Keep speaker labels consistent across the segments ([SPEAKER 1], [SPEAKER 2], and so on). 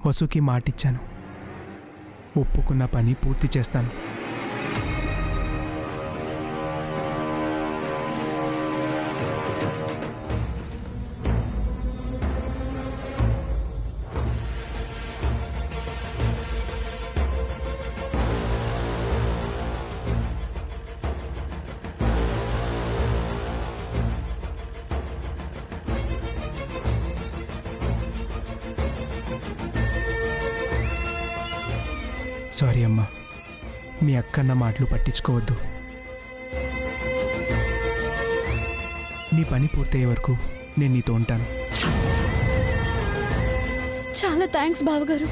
[SPEAKER 1] వసుకి మాటిచ్చాను. ఒప్పుకున్న పని పూర్తి చేస్తాను. సారీ అమ్మా, మీ అక్కన్న మాటలు పట్టించుకోవద్దు. నీ పని పూర్తయ్యే వరకు నేను నీతో ఉంటాను.
[SPEAKER 2] చాలా థ్యాంక్స్ బావగారు.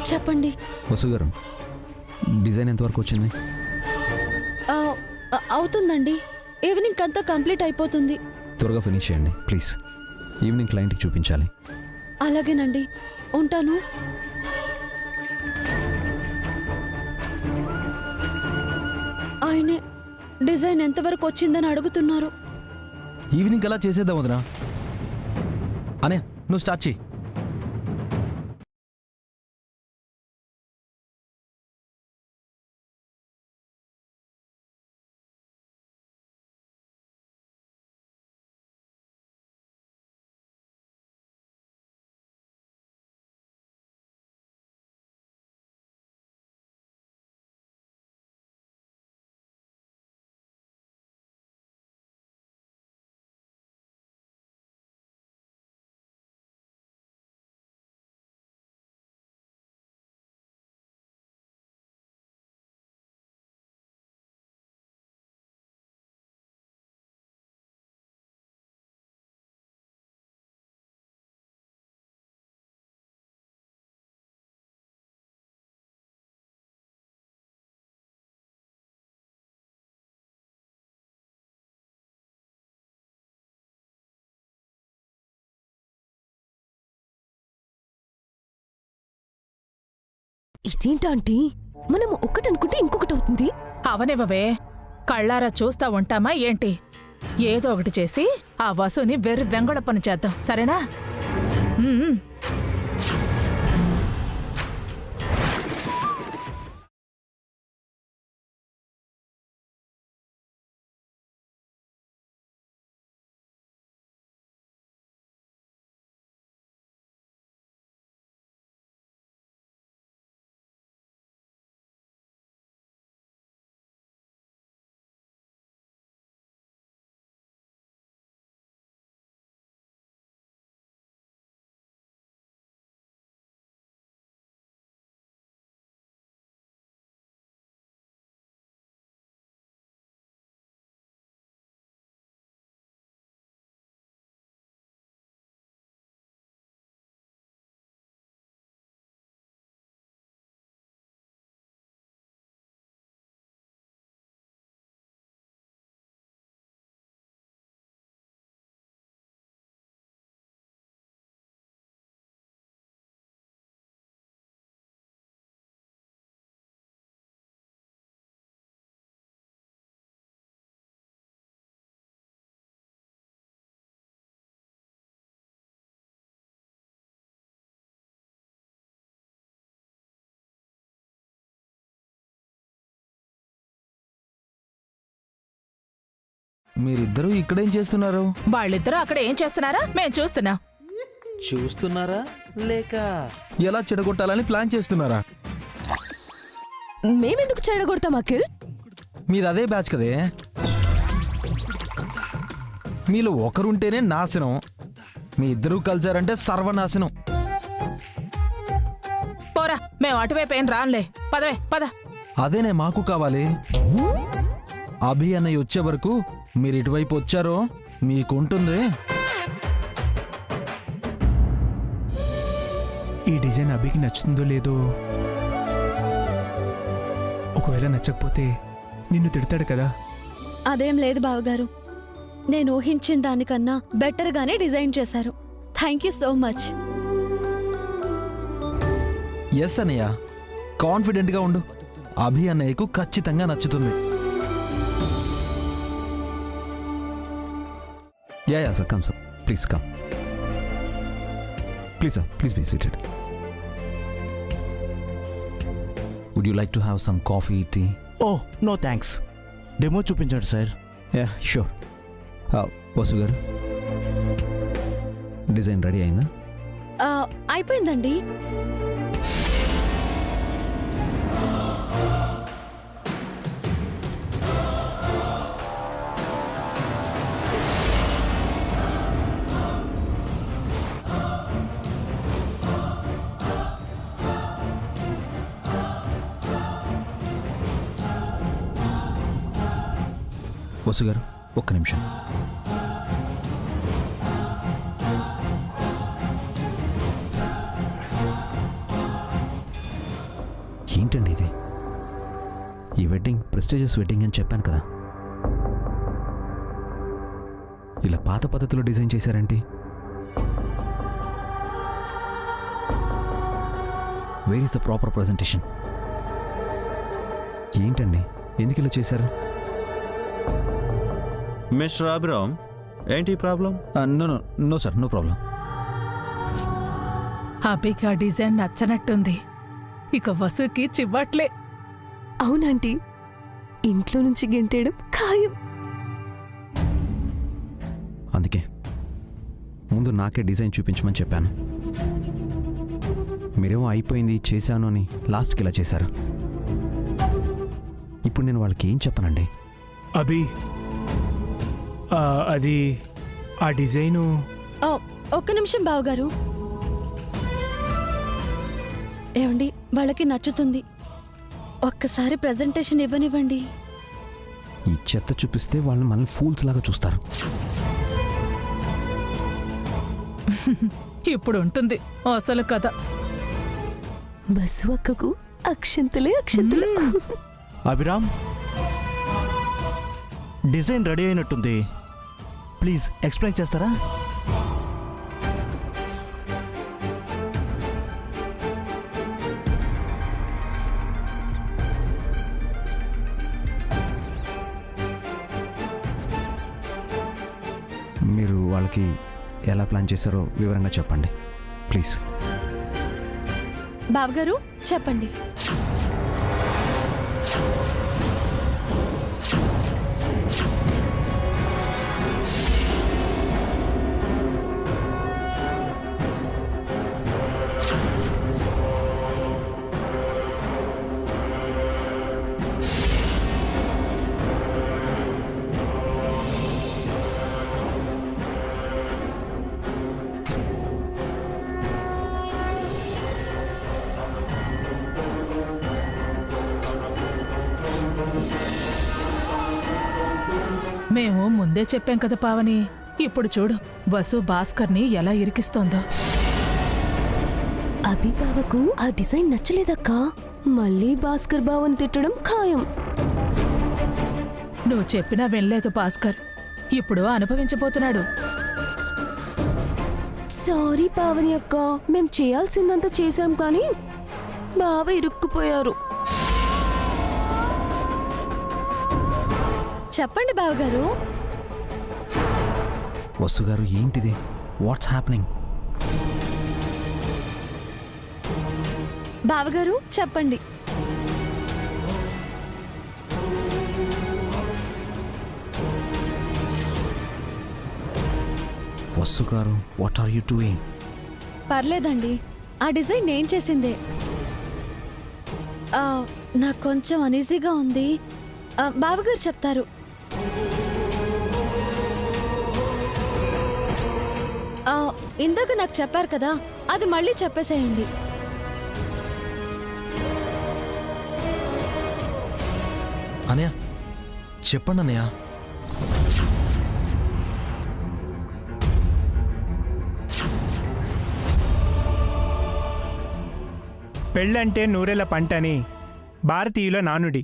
[SPEAKER 2] చెప్పండి.
[SPEAKER 3] వసు గారు, డిజైన్ ఎంతవరకు వచ్చింది?
[SPEAKER 2] అవుతుందండి, ఈవినింగ్ అంతా కంప్లీట్ అయిపోతుంది.
[SPEAKER 3] త్వరగా ఫినిష్ చేయండి ప్లీజ్. ఈవినింగ్ క్లయింట్కి చూపించాలి.
[SPEAKER 2] అలాగేనండి, ఉంటాను. ఆయనే డిజైన్ ఎంతవరకు వచ్చిందని అడుగుతున్నారు.
[SPEAKER 4] ఈవినింగ్ అలా చేసేద్దాం వదినా. అనే నువ్వు స్టార్ట్ చెయ్యి.
[SPEAKER 5] ఇదేంటంటీ, మనం ఒక్కటనుకుంటే ఇంకొకటి అవుతుంది.
[SPEAKER 6] అవనివ్వవే, కళ్ళారా చూస్తా ఉంటామా ఏంటి? ఏదో ఒకటి చేసి ఆ వసుని వెర్రి వెంగళ పని చేద్దాం, సరేనా?
[SPEAKER 4] మీరిద్దరూ ఇక్కడేం చేస్తున్నారు?
[SPEAKER 6] వాళ్ళిద్దరూ అక్కడ ఏం చేస్తున్నారా మేము చూస్తున్నాం.
[SPEAKER 4] చూస్తున్నారా లేక ఎలా చెడగొట్టాలని ప్లాన్ చేస్తున్నారా?
[SPEAKER 5] మేమెందుకు చెడగొడతాం అఖిల్?
[SPEAKER 4] మీది అదే బ్యాచ్ కదే. మీలో ఒకరుంటేనే నాశనం, మీ ఇద్దరూ కలిసారంటే సర్వనాశనం.
[SPEAKER 6] పోరా, మేము అటువైపు ఏం రానులే. పదవే పద.
[SPEAKER 4] అదేనే మాకు కావాలి. అభి అన్నయ్య వచ్చే వరకు మీరు ఇటువైపు వచ్చారో మీకుంటుంది.
[SPEAKER 1] ఈ డిజైన్ అభికి నచ్చుతుందో లేదో. ఒకవేళ నచ్చకపోతే నిన్ను తిడతాడు కదా.
[SPEAKER 2] అదేం లేదు బావగారు, నేను ఊహించిన దానికన్నా బెటర్గానే డిజైన్ చేశారు. Thank you so much.
[SPEAKER 4] Yes అన్నయ్య, కాన్ఫిడెంట్గా ఉండు. అభి అన్నయ్యకు ఖచ్చితంగా నచ్చుతుంది.
[SPEAKER 3] Yeah yeah sir, come sir, please come. Please sir, please be seated. Would you like to have some coffee, tea?
[SPEAKER 7] Oh no thanks. Demo చూపించండి సార్.
[SPEAKER 3] Yeah sure. వసు గారు, design ready అయిందా?
[SPEAKER 2] అయిపోయిందండి.
[SPEAKER 3] వసు గారు, ఒక్క నిమిషం. ఏంటండి ఇది? ఈ వెడ్డింగ్ ప్రెస్టీజియస్ వెడ్డింగ్ అని చెప్పాను కదా. ఇలా పాత పద్ధతిలో డిజైన్ చేశారేంటి? Where is the proper presentation? ఏంటండి, ఎందుకు ఇలా చేశారు?
[SPEAKER 8] మిస్టర్ అభిరామ్, ఏంటి problem?
[SPEAKER 3] No no no sir, no problem.
[SPEAKER 6] అభికి ఆ డిజైన్ నచ్చనట్టుంది. ఇక వసుకి చివ్వట్లే.
[SPEAKER 5] అవునంటీ, ఇంట్లో నుంచి గెంటేయడం ఖాయం.
[SPEAKER 3] అందుకే ముందు నాకే డిజైన్ చూపించమని చెప్పాను. మీరేమో అయిపోయింది చేశాను అని లాస్ట్కి ఇలా చేశారు. ఇప్పుడు నేను వాళ్ళకి ఏం చెప్పనండి?
[SPEAKER 1] అభి, అది ఆ డిజైను.
[SPEAKER 2] ఒక్క నిమిషం బావగారు. ఏమండి, వాళ్ళకి నచ్చుతుంది. ఒక్కసారి ప్రెజెంటేషన్ ఇవ్వనివ్వండి.
[SPEAKER 3] ఈ చెత్త చూపిస్తే వాళ్ళని మనల్ని ఫూల్స్ లాగా చూస్తారు.
[SPEAKER 6] ఇప్పుడు ఉంటుంది అసలు కథ.
[SPEAKER 5] బస్సు అక్కకు అక్షంతలే అక్షంతలు.
[SPEAKER 7] అభిరామ్, డిజైన్ రెడీ అయినట్టుంది. ప్లీజ్ ఎక్స్ప్లెయిన్ చేస్తారా?
[SPEAKER 3] మీరు వాళ్ళకి ఎలా ప్లాన్ చేశారో వివరంగా చెప్పండి ప్లీజ్.
[SPEAKER 2] బావగారు చెప్పండి.
[SPEAKER 6] మేము ముందే చెప్పాం కదా పావని. ఇప్పుడు చూడు వసు భాస్కర్ని ఎలా ఇరికిస్తోందో.
[SPEAKER 5] అభి బావకు ఆ డిజైన్ నచ్చలేదక్కా. మళ్ళీ భాస్కర్ బావని తిట్టడం ఖాయం.
[SPEAKER 6] నువ్వు చెప్పినా వినలేదు భాస్కర్. ఇప్పుడు అనుభవించబోతున్నాడు.
[SPEAKER 5] సారీ పావని అక్క, మేం చేయాల్సిందంతా చేశాం కానీ బావ ఇరుక్కుపోయారు.
[SPEAKER 2] చెప్పండి బావగారు.
[SPEAKER 3] వసు గారు, ఏంటిది? What's happening?
[SPEAKER 2] బావగారు చెప్పండి.
[SPEAKER 3] వసు గారు, వాట్ ఆర్ యూ డూయింగ్?
[SPEAKER 2] పర్లేదండి, ఆ డిజైన్ నేను చేసిందే. నాకు కొంచెం అనీజీగా ఉంది. బావగారు చెప్తారు. ఇందాక నాకు చెప్పారు కదా, అది మళ్ళీ చెప్పేసేయండి.
[SPEAKER 4] అన్నయ్య చెప్పండి అన్నయ్య.
[SPEAKER 1] పెళ్ళంటే నూరెల పంటని భారతీయుల నానుడి.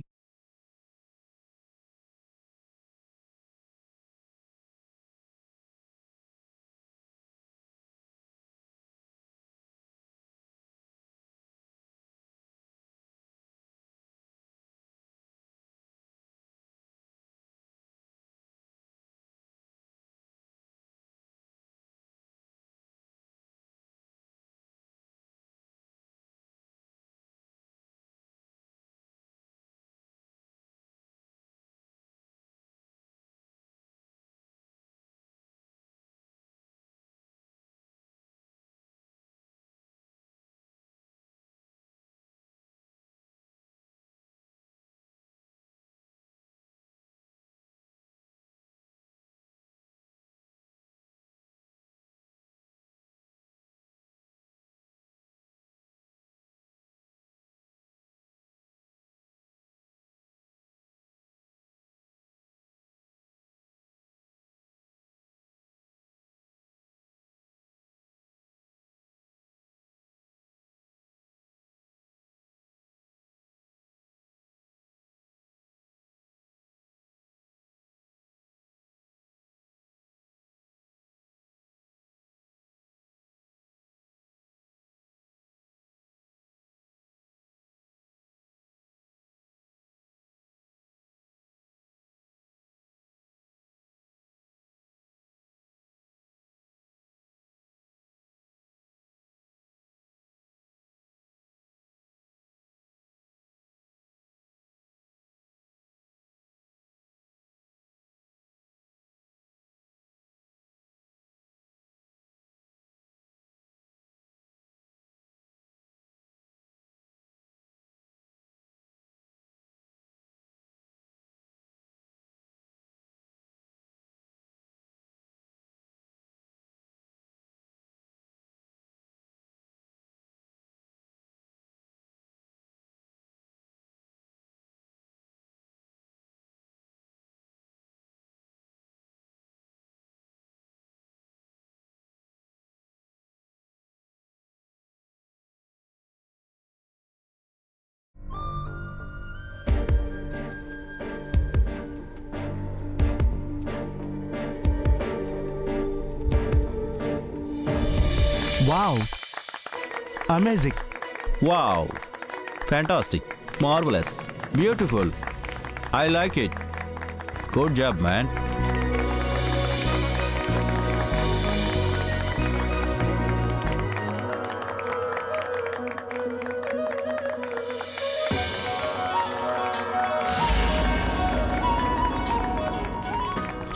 [SPEAKER 7] Wow, amazing.
[SPEAKER 8] Wow. Fantastic. Marvelous. Beautiful. I like it. Good job, man.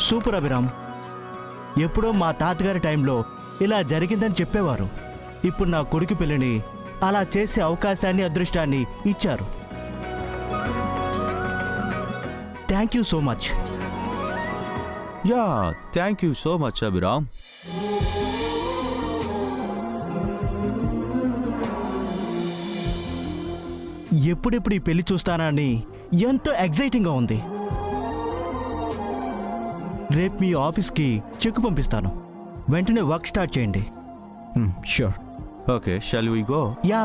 [SPEAKER 7] Super Abhiram. ఎప్పుడో మా తాతగారి టైంలో ఇలా జరిగిందని చెప్పేవారు. ఇప్పుడు నా కొడుకు పెళ్ళిని అలా చేసే అవకాశాన్ని, అదృష్టాన్ని ఇచ్చారు. Thank you so much.
[SPEAKER 8] Yeah, thank you so much, Abhiram.
[SPEAKER 7] ఎప్పుడెప్పుడు ఈ పెళ్లి చూస్తానని ఎంతో ఎగ్జైటింగ్గా ఉంది. రేపు మీ ఆఫీస్కి చెక్ పంపిస్తాను. వెంటనే వర్క్ స్టార్ట్ చేయండి.
[SPEAKER 3] Sure.
[SPEAKER 8] Okay, shall we go?
[SPEAKER 7] Yeah.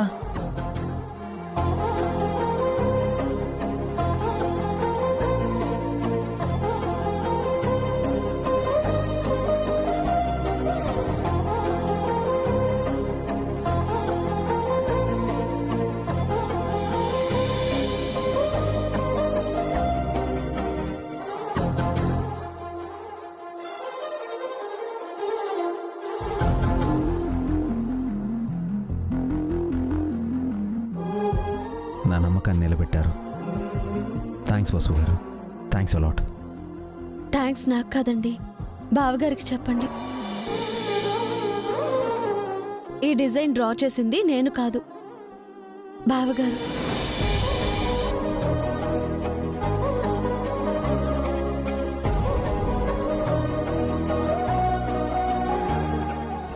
[SPEAKER 3] నా నమ్మకాన్ని నిలబెట్టారు. థ్యాంక్స్ వసు గారు. Thanks a lot.
[SPEAKER 2] థ్యాంక్స్ నాకు కాదండి, బావగారికి చెప్పండి. ఈ డిజైన్ డ్రా చేసింది నేను కాదు, బావగారు.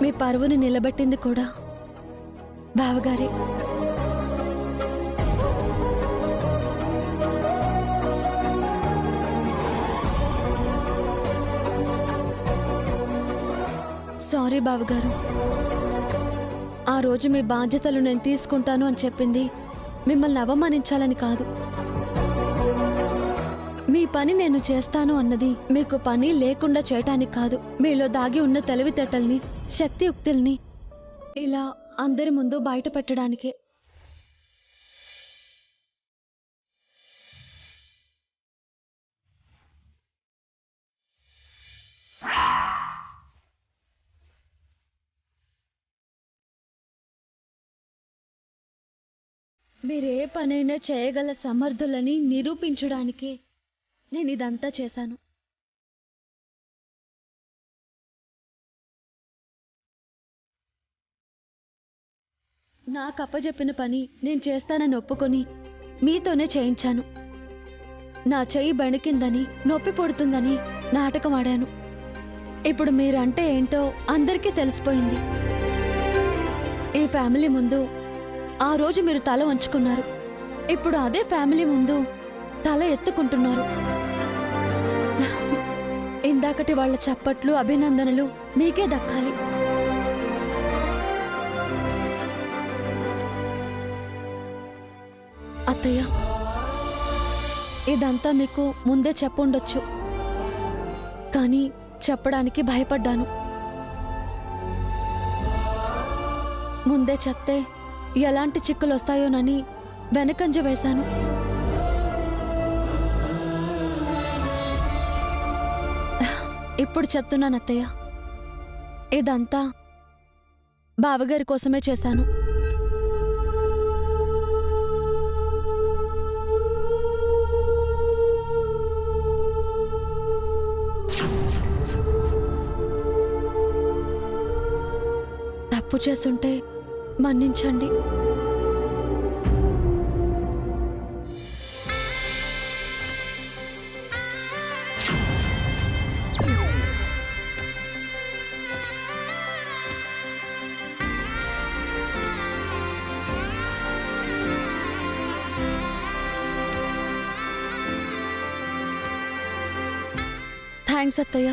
[SPEAKER 2] మీ పరువుని నిలబెట్టింది కూడా బావగారే. సారీ బావగారు. ఆ రోజు మీ బాధ్యతలు నేను తీసుకుంటాను అని చెప్పింది మిమ్మల్ని అవమానించాలని కాదు. మీ పని నేను చేస్తాను అన్నది మీకు పని లేకుండా చేయటానికి కాదు, మీలో దాగి ఉన్న తెలివితేటల్ని, శక్తియుక్తుల్ని ఇలా అందరి ముందు బయట పెట్టడానికే. మీరే పనైనా చేయగల సమర్థులని నిరూపించడానికే నేను ఇదంతా చేశాను. నాకు అప్పచెప్పిన పని నేను చేస్తానని ఒప్పుకొని మీతోనే చేయించాను. నా చెయ్యి బణికిందని, నొప్పి పుడుతుందని నాటకం ఆడాను. ఇప్పుడు మీరంటే ఏంటో అందరికీ తెలిసిపోయింది. ఈ ఫ్యామిలీ ముందు ఆ రోజు మీరు తల వంచుకున్నారు, ఇప్పుడు అదే ఫ్యామిలీ ముందు తల ఎత్తుకుంటున్నారు. ఇందాకటి వాళ్ళ చప్పట్లు, అభినందనలు మీకే దక్కాలి. అత్తయ్య, ఇదంతా మీకు ముందే చెప్పుండొచ్చు, కానీ చెప్పడానికి భయపడ్డాను. ముందే చెప్తే ఎలాంటి చిక్కులు వస్తాయోనని వెనకంజ వేశాను. ఇప్పుడు చెప్తున్నాను అత్తయ్య, ఇదంతా బావగారి కోసమే చేశాను. తప్పు చేసుంటే మన్నించండి. థ్యాంక్స్ అత్తయ్య.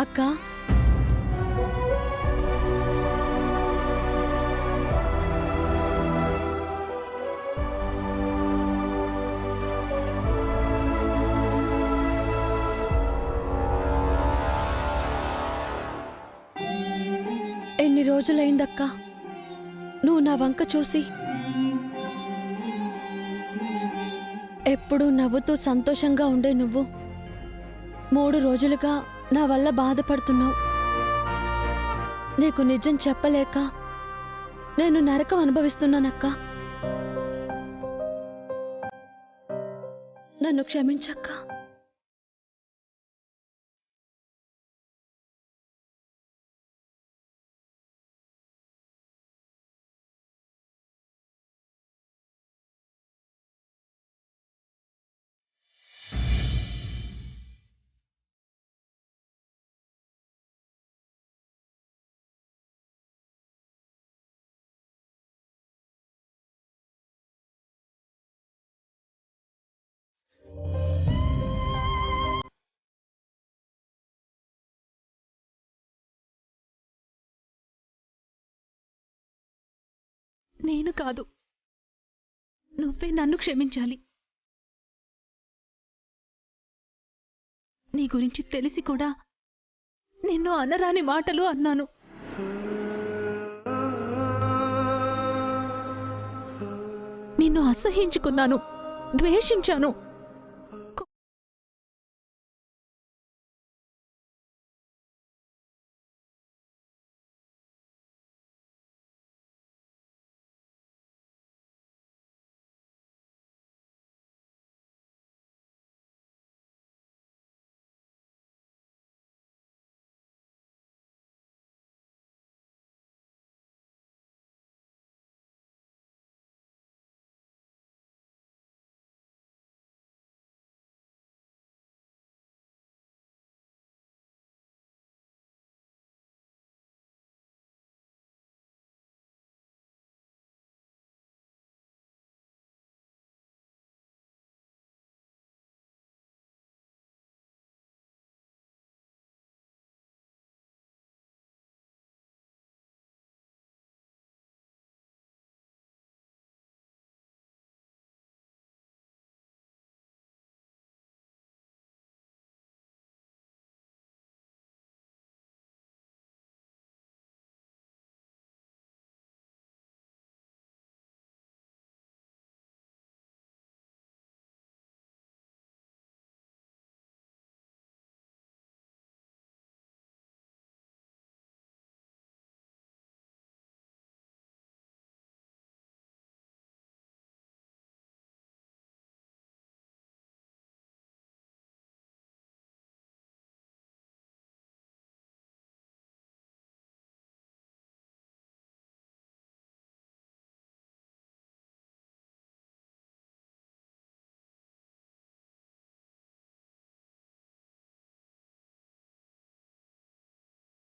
[SPEAKER 2] అక్క, ఎన్ని రోజులైందక్క నువ్వు నా వంక చూసి. ఎప్పుడూ నవ్వుతూ సంతోషంగా ఉండే నువ్వు 3 రోజులుగా నా వల్ల బాధపడుతున్నావు. నీకు నిజం చెప్పలేక నేను నరకం అనుభవిస్తున్నానక్క. నన్ను క్షమించక్క.
[SPEAKER 9] నేను కాదు, నువ్వే నన్ను క్షమించాలి. నీ గురించి తెలిసి కూడా నిన్ను అనరాని మాటలు అన్నాను. నిన్ను అసహ్యించుకున్నాను, ద్వేషించాను.